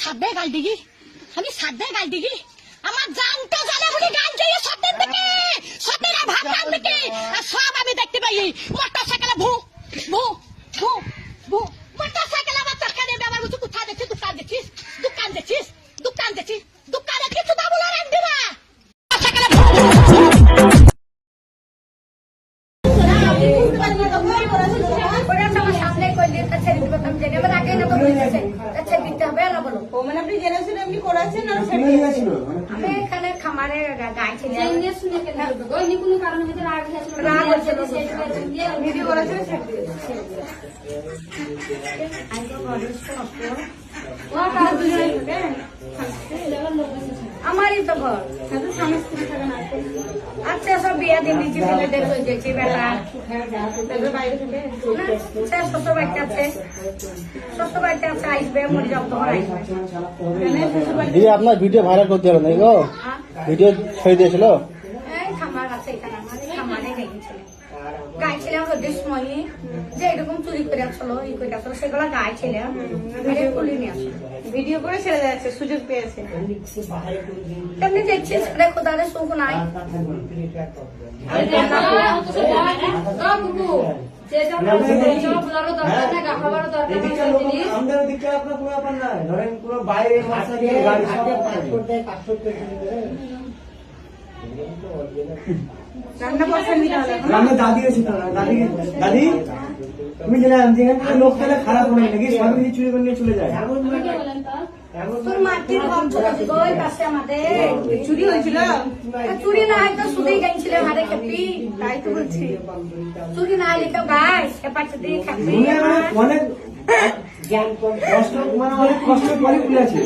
সাদে গাল দিগি আমি সাদে গাল দিগি আমার জানতে জানে বলে গাল দিয়ে সতের দিকে সতেরা ভাগ গাল দিকে আর সব আমি দেখতে পাই মোটরসাইকেলে ভু ভু ভু ভু মোটরসাইকেলে আমার টাকা দিয়ে ব্যবহার করছি কোথায় দেখছিস দোকান দেখছিস দোকান দেখছিস দোকান দেখছিস দোকানে কিছু বাবু লড়েন দিবা মোটরসাইকেলে খামারে গাই ছিল ভিডিও করেছিল আমারই তো ঘর আচ্ছা সব বিয়া দিয়েছি ছেলেদের হয়ে গেছে বেলা শ্বশুর বাড়িতে আছে শ্বশুর বাড়িতে আছে আসবে মরে যাও তো আপনার ভিডিও ভাইরাল করতে হবে না গো ভিডিও ছেড়ে দিয়েছিল খামার আছে এখানে আমাদের খামারে গেছিল গাইছিলাম রোদের সময় যে এরকম চুরি করে আসলো ই করে আসলো সেগুলো গাইছিলাম তুলে নিয়ে আসলো ভিডিও করে ছেড়ে যাচ্ছে সুযোগ পেয়েছে তেমনি দেখছি দেখো তাদের সুখ নাই দাদি দাদি দাদি তুমি লোক তাহলে খারাপ হয়ে নাকি সবাই চুরি করে নিয়ে চলে যায় তোর মাটির ঘর চলেছে গো ওই পাশে আমাদের চুরি হয়েছিল চুরি না হয় তো শুধুই গাইছিল হারে খেপি তাই তো বলছি চুরি না হলে কেউ গাছ খেপাচ্ছে দিয়ে খেপি অনেক কষ্ট মানে অনেক কষ্ট করে আছে